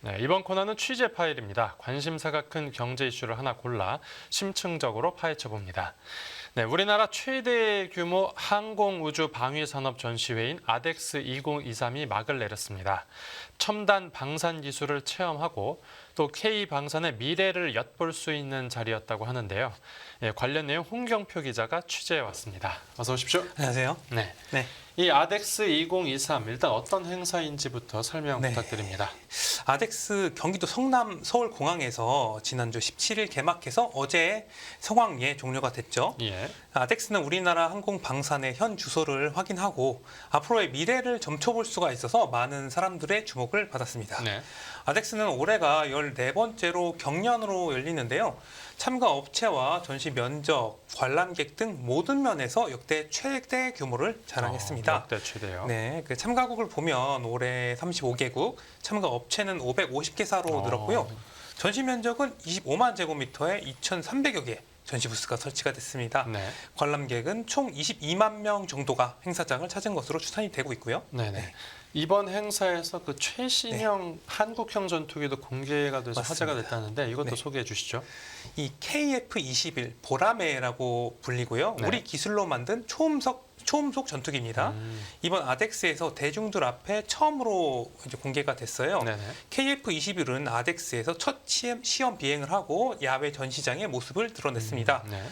네, 이번 코너는 취재 파일입니다. 관심사가 큰 경제 이슈를 하나 골라 심층적으로 파헤쳐 봅니다. 네, 우리나라 최대 규모 항공우주 방위산업 전시회인 아덱스 2023이 막을 내렸습니다. 첨단 방산 기술을 체험하고 또 K방산의 미래를 엿볼 수 있는 자리였다고 하는데요. 예, 관련 내용 홍경표 기자가 취재해 왔습니다. 어서 오십시오. 안녕하세요. 네. 네. 이 아덱스 2023 일단 어떤 행사인지부터 설명 부탁드립니다. 아덱스 경기도 성남 서울공항에서 지난주 17일 개막해서 어제 성황리에 종료가 됐죠. 예. 아덱스는 우리나라 항공 방산의 현 주소를 확인하고 앞으로의 미래를 점쳐볼 수가 있어서 많은 사람들의 주목을 받았습니다. 네. 아덱스는 올해가 14번째로 경년으로 열리는데요. 참가 업체와 전시 면적, 관람객 등 모든 면에서 역대 최대 규모를 자랑했습니다. 역대 최대요. 네, 그 참가국을 보면 올해 35개국, 참가 업체는 550개사로 늘었고요. 전시 면적은 25만 제곱미터에 2,300여 개 전시 부스가 설치가 됐습니다. 네. 관람객은 총 22만 명 정도가 행사장을 찾은 것으로 추산이 되고 있고요. 네네. 네. 이번 행사에서 그 최신형 한국형 전투기도 공개가 돼서 화제가 맞습니다. 됐다는데 이것도 네. 소개해 주시죠. 이 KF-21 보라매라고 불리고요. 네. 우리 기술로 만든 초음속 전투기입니다. 이번 아덱스에서 대중들 앞에 처음으로 이제 공개가 됐어요. 네네. KF-21은 아덱스에서 첫 시험 비행을 하고 야외 전시장의 모습을 드러냈습니다. 네.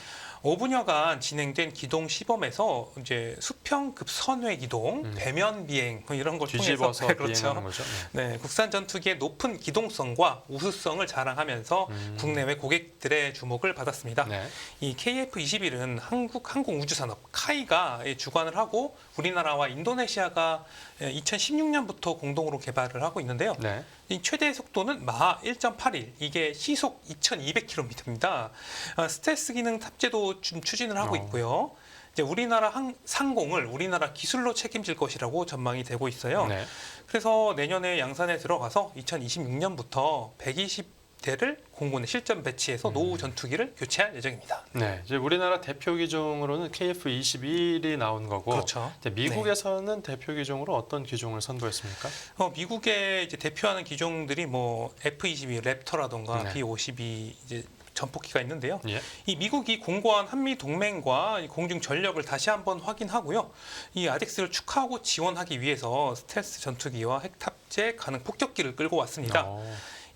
5분여간 진행된 기동 시범에서 이제 수평급 선회 기동, 대면 비행 뭐 이런 걸 뒤집어서 통해서 비행하는 거죠. 네. 네, 국산 전투기의 높은 기동성과 우수성을 자랑하면서 국내외 고객들의 주목을 받았습니다. 네. 이 KF-21은 한국 항공우주산업 카이가 주관을 하고 우리나라와 인도네시아가 2016년부터 공동으로 개발을 하고 있는데요. 네. 이 최대 속도는 마하 1.81, 이게 시속 2,200km입니다. 스텔스 기능 탑재도 좀 추진을 하고 있고요. 이제 우리나라 상공을 우리나라 기술로 책임질 것이라고 전망이 되고 있어요. 네. 그래서 내년에 양산에 들어가서 2026년부터 120대를 공군에 실전 배치해서 노후 전투기를 교체할 예정입니다. 네. 이제 우리나라 대표 기종으로는 KF-21이 나온 거고, 그렇죠. 이제 미국에서는 대표 기종으로 어떤 기종을 선보였습니까? 미국의 이제 대표하는 기종들이 뭐 F-22 랩터라던가 네. B-52 이제 전폭기가 있는데요. 예. 이 미국이 공고한 한미 동맹과 공중 전력을 다시 한번 확인하고요. 이 아덱스를 축하하고 지원하기 위해서 스텔스 전투기와 핵 탑재 가능 폭격기를 끌고 왔습니다.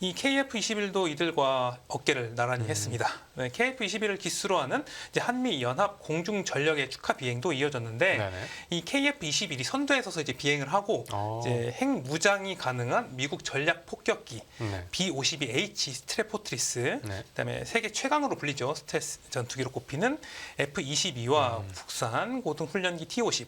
이 KF-21도 이들과 어깨를 나란히 했습니다. 네, KF-21을 기수로 하는 이제 한미 연합 공중 전력의 축하 비행도 이어졌는데 네네. 이 KF-21이 선두에 서서 이제 비행을 하고 이제 핵 무장이 가능한 미국 전략 폭격기 네. B-52H 스트레포트리스, 네. 그다음에 세계 최강으로 불리죠. 스텔스 전투기로 꼽히는 F-22와 국산 고등 훈련기 T-50.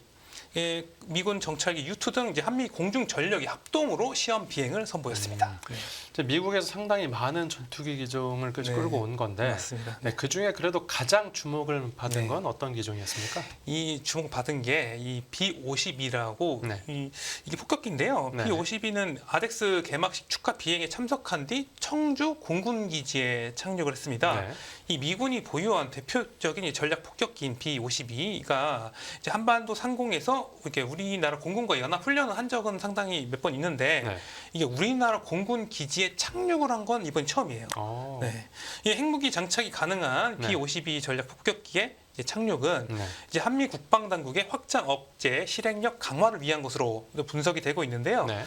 미군 정찰기 U2 등 이제 한미 공중 전력이 합동으로 시험 비행을 선보였습니다. 네. 이제 미국에서 상당히 많은 전투기 기종을 끌고 온 건데, 맞습니다. 네, 그 중에 그래도 가장 주목을 받은 네. 건 어떤 기종이었습니까? 이 주목받은 게 이 B-52라고 네. 이게 폭격기인데요. 네. B-52는 아덱스 개막식 축하 비행에 참석한 뒤 청주 공군기지에 착륙을 했습니다. 네. 이 미군이 보유한 대표적인 이 전략 폭격기인 B-52가 이제 한반도 상공에서 이렇게 우리나라 공군과 연합 훈련을 한 적은 상당히 몇 번 있는데 네. 이게 우리나라 공군 기지에 착륙을 한 건 이번 처음이에요. 네. 이 핵무기 장착이 가능한 네. B-52 전략 폭격기의 이제 착륙은 네. 이제 한미 국방 당국의 확장 억제 실행력 강화를 위한 것으로 분석이 되고 있는데요. 네.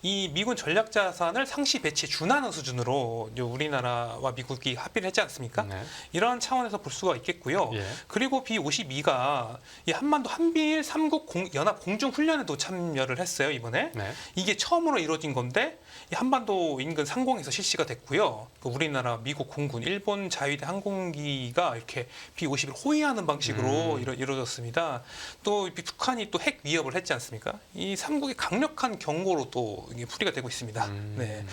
이 미군 전략 자산을 상시 배치에 준하는 수준으로 이제 우리나라와 미국이 합의를 했지 않습니까? 네. 이러한 차원에서 볼 수가 있겠고요. 예. 그리고 B-52가 이 한반도 한미일 3국 연합 공중 훈련에도 참여를 했어요, 이번에. 네. 이게 처음으로 이루어진 건데 이 한반도 인근 상공에서 실시가 됐고요. 그 우리나라, 미국 공군, 일본 자위대 항공기가 이렇게 B-50을 호위하는 방식으로 이루어졌습니다. 또 북한이 또 핵 위협을 했지 않습니까? 이 3국의 강력한 경고로 또 이게 풀이가 되고 있습니다. 네.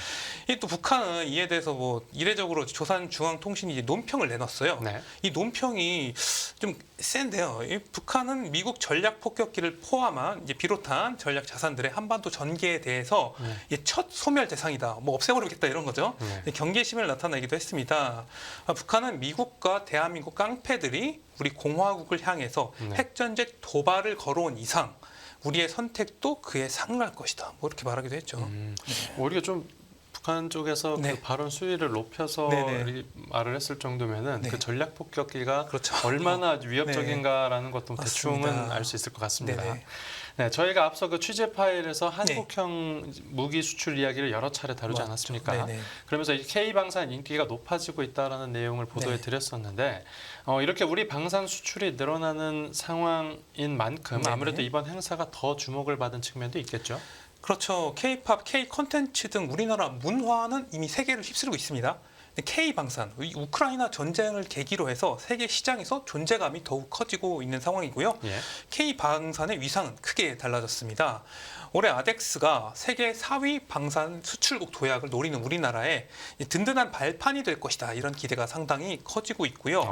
이 또 북한은 이에 대해서 뭐 이례적으로 조선중앙통신이 이제 논평을 내놨어요. 네. 이 논평이 좀 센데요. 이 북한은 미국 전략 폭격기를 포함한 이제 비롯한 전략 자산들의 한반도 전개에 대해서 이게 첫 소멸 대상이다. 뭐 없애버리겠다 이런 거죠. 경계심을 나타내기도 했습니다. 북한은 미국과 대한민국 깡패들이 우리 공화국을 향해서 핵전쟁 도발을 걸어온 이상 우리의 선택도 그에 상응할 것이다. 뭐 이렇게 말하기도 했죠. 우리가 좀 북한 쪽에서 네. 그 발언 수위를 높여서 네네. 이 말을 했을 정도면은 네. 그 전략 폭격기가 그렇죠. 얼마나 위협적인가라는 것도 대충은 맞습니다. 알 수 있을 것 같습니다. 네네. 네, 저희가 앞서 그 취재 파일에서 네. 한국형 무기 수출 이야기를 여러 차례 다루지 맞죠. 않았습니까? 네네. 그러면서 이 K 방산 인기가 높아지고 있다라는 내용을 보도해 네. 드렸었는데 이렇게 우리 방산 수출이 늘어나는 상황인 만큼 네네. 아무래도 이번 행사가 더 주목을 받은 측면도 있겠죠. 그렇죠. K-팝, K-컨텐츠 등 우리나라 문화는 이미 세계를 휩쓸고 있습니다. K-방산, 우크라이나 전쟁을 계기로 해서 세계 시장에서 존재감이 더욱 커지고 있는 상황이고요. 예. K-방산의 위상은 크게 달라졌습니다. 올해 아덱스가 세계 4위 방산 수출국 도약을 노리는 우리나라에 든든한 발판이 될 것이다. 이런 기대가 상당히 커지고 있고요.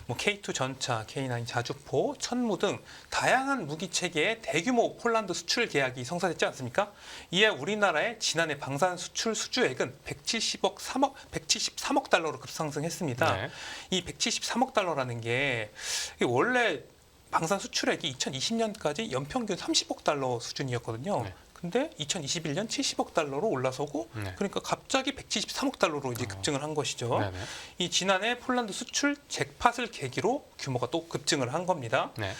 뭐 K2 전차, K9 자주포, 천무 등 다양한 무기 체계의 대규모 폴란드 수출 계약이 성사됐지 않습니까? 이에 우리나라의 지난해 방산 수출 수주액은 173억 달러로 급상승했습니다. 네. 이 173억 달러라는 게 원래 방산 수출액이 2020년까지 연평균 30억 달러 수준이었거든요. 네. 근데 2021년 70억 달러로 올라서고 네. 그러니까 갑자기 173억 달러로 이제 급증을 한 것이죠. 네네. 이 지난해 폴란드 수출 잭팟을 계기로 규모가 또 급증을 한 겁니다. 네.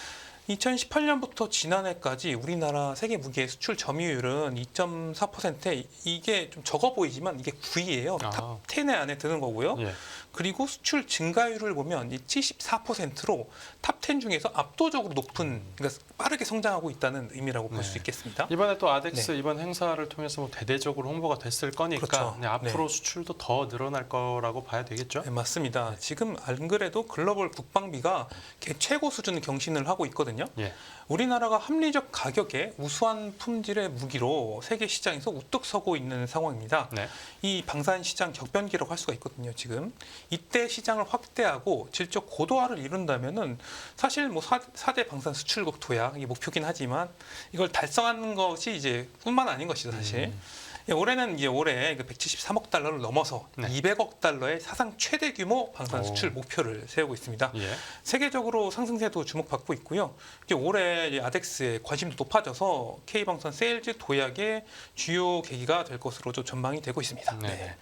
2018년부터 지난해까지 우리나라 세계 무기의 수출 점유율은 2.4%에 이게 좀 적어 보이지만 이게 9위예요. 아. 탑 10에 안에 드는 거고요. 예. 그리고 수출 증가율을 보면 74%로 탑 10 중에서 압도적으로 높은 그러니까 빠르게 성장하고 있다는 의미라고 볼 수 네. 있겠습니다. 이번에 또 아덱스 이번 행사를 통해서 뭐 대대적으로 홍보가 됐을 거니까 그렇죠. 네, 앞으로 네. 수출도 더 늘어날 거라고 봐야 되겠죠. 네, 맞습니다. 지금 안 그래도 글로벌 국방비가 최고 수준 경신을 하고 있거든요. 예. 우리나라가 합리적 가격에 우수한 품질의 무기로 세계 시장에서 우뚝 서고 있는 상황입니다. 네. 이 방산 시장 격변기라고 할 수가 있거든요. 지금 이때 시장을 확대하고 질적 고도화를 이룬다면은 사실 뭐 4대 방산 수출국 도약이 목표긴 하지만 이걸 달성하는 것이 이제 뿐만 아닌 것이죠, 사실. 예, 올해는 이제 올해 그 173억 달러를 넘어서 네. 200억 달러의 사상 최대 규모 방산 오. 수출 목표를 세우고 있습니다. 예. 세계적으로 상승세도 주목받고 있고요. 이제 올해 이제 아덱스의 관심도 높아져서 K방산 세일즈 도약의 주요 계기가 될 것으로 좀 전망이 되고 있습니다. 네.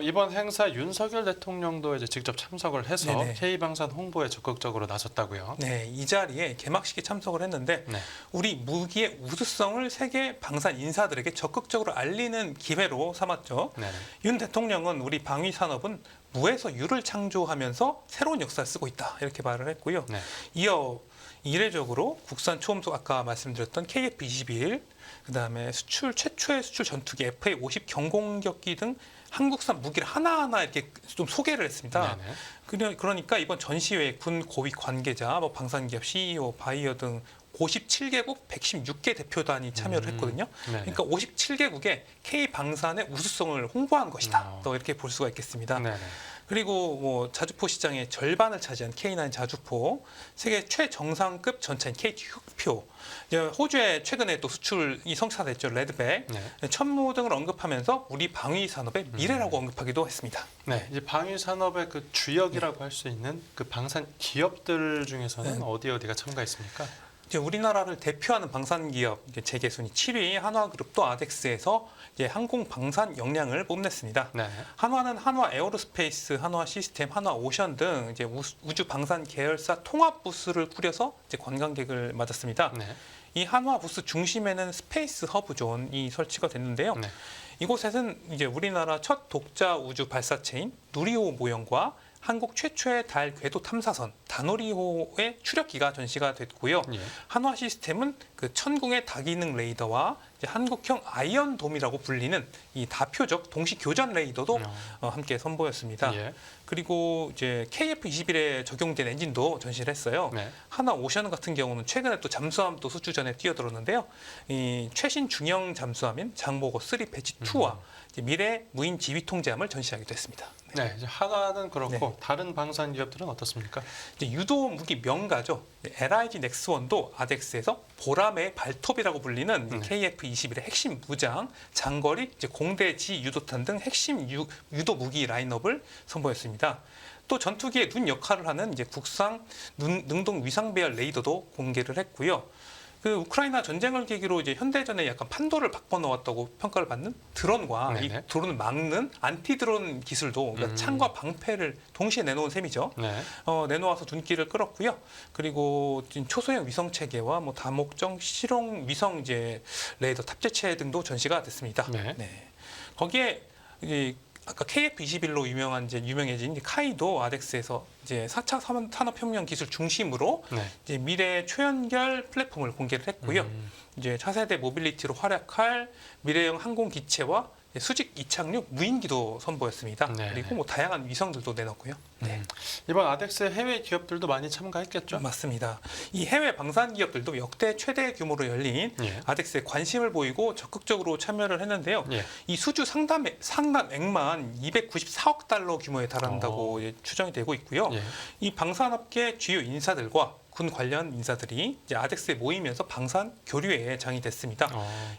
이번 행사 윤석열 대통령도 이제 직접 참석을 해서 네네. K 방산 홍보에 적극적으로 나섰다고요. 네, 이 자리에 개막식에 참석을 했는데 네. 우리 무기의 우수성을 세계 방산 인사들에게 적극적으로 알리는 기회로 삼았죠. 네. 윤 대통령은 우리 방위 산업은 무에서 유를 창조하면서 새로운 역사를 쓰고 있다 이렇게 말을 했고요. 네. 이어 이례적으로 국산 초음속 아까 말씀드렸던 KF-21, 그다음에 최초의 수출 전투기 FA-50 경공격기 등 한국산 무기를 하나하나 이렇게 좀 소개를 했습니다. 네네. 그러니까 이번 전시회에 군 고위 관계자, 뭐 방산기업 CEO, 바이어 등 57개국 116개 대표단이 참여를 했거든요. 네네. 그러니까 57개국의 K 방산의 우수성을 홍보한 것이다. 또 이렇게 볼 수가 있겠습니다. 네네. 그리고 뭐 자주포 시장의 절반을 차지한 K9 자주포, 세계 최정상급 전차인 KT 흑표, 이제 호주에 최근에 또 수출이 성사됐죠. 레드백, 네. 천무 등을 언급하면서 우리 방위 산업의 미래라고 언급하기도 했습니다. 네, 이제 방위 산업의 그 주역이라고 할 수 있는 그 방산 기업들 중에서는 네. 어디가 참가했습니까? 이제 우리나라를 대표하는 방산 기업 재계 순위 7위 한화그룹도 아덱스에서 이제 항공 방산 역량을 뽐냈습니다. 네. 한화는 한화 에어로스페이스, 한화 시스템, 한화 오션 등 이제 우주 방산 계열사 통합 부스를 꾸려서 이제 관광객을 맞았습니다. 네. 이 한화 부스 중심에는 스페이스 허브 존이 설치가 됐는데요. 네. 이곳에는 이제 우리나라 첫 독자 우주 발사체인 누리호 모형과 한국 최초의 달 궤도 탐사선 다누리호의 추력기가 전시가 됐고요. 예. 한화 시스템은 그 천궁의 다기능 레이더와 이제 한국형 아이언돔이라고 불리는 이 다표적 동시 교전 레이더도 함께 선보였습니다. 예. 그리고 이제 KF-21에 적용된 엔진도 전시를 했어요. 네. 하나 오션 같은 경우는 최근에 또 잠수함 또 수주전에 뛰어들었는데요. 이 최신 중형 잠수함인 장보고 3 배치 2와 미래 무인 지휘 통제함을 전시하기도 했습니다. 네, 이제 한화는 그렇고 네. 다른 방산 기업들은 어떻습니까? 이제 유도 무기 명가죠. LIG 넥스원도 아덱스에서 보람의 발톱이라고 불리는 KF-21의 핵심 무장, 장거리, 이제 공대지 유도탄 등 핵심 유도 무기 라인업을 선보였습니다. 또 전투기의 눈 역할을 하는 이제 국산 능동 위상 배열 레이더도 공개를 했고요. 그 우크라이나 전쟁을 계기로 이제 현대전에 약간 판도를 바꿔 놓았다고 평가를 받는 드론과 네네. 이 드론을 막는 안티 드론 기술도 그러니까 창과 방패를 동시에 내놓은 셈이죠. 네. 내놓아서 눈길을 끌었고요. 그리고 지금 초소형 위성 체계와 뭐 다목적 실용 위성 이제 레이더 탑재체 등도 전시가 됐습니다. 네. 거기에 이제 아까 KF-21로 유명해진 이제 카이도 아덱스에서 이제 4차 산업혁명 기술 중심으로 네. 이제 미래 초연결 플랫폼을 공개를 했고요. 이제 차세대 모빌리티로 활약할 미래형 항공 기체와 수직 이착륙 무인기도 선보였습니다. 네. 그리고 뭐 다양한 위성들도 내놨고요. 네. 이번 아덱스 해외 기업들도 많이 참가했겠죠? 맞습니다. 이 해외 방산 기업들도 역대 최대 규모로 열린 예. 아덱스에 관심을 보이고 적극적으로 참여를 했는데요. 예. 이 수주 상담액만 294억 달러 규모에 달한다고 이제 추정이 되고 있고요. 예. 이 방산업계 주요 인사들과 군 관련 인사들이 이제 아덱스에 모이면서 방산 교류에 장이 됐습니다.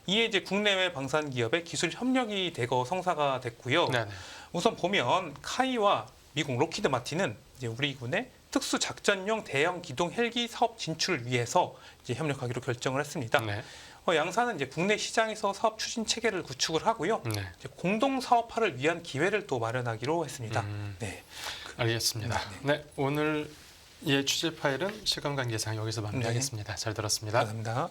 이에 이제 국내외 방산 기업의 기술 협력이 대거 성사가 됐고요. 네네. 우선 보면 카이와 미국 록히드 마틴은 이제 우리 군의 특수 작전용 대형 기동 헬기 사업 진출을 위해서 이제 협력하기로 결정을 했습니다. 네. 양사는 이제 국내 시장에서 사업 추진 체계를 구축을 하고요. 네. 이제 공동 사업화를 위한 기회를 또 마련하기로 했습니다. 네. 알겠습니다. 네. 오늘 예 취재 파일은 시간 관계상 여기서 마무리하겠습니다. 잘 들었습니다. 감사합니다.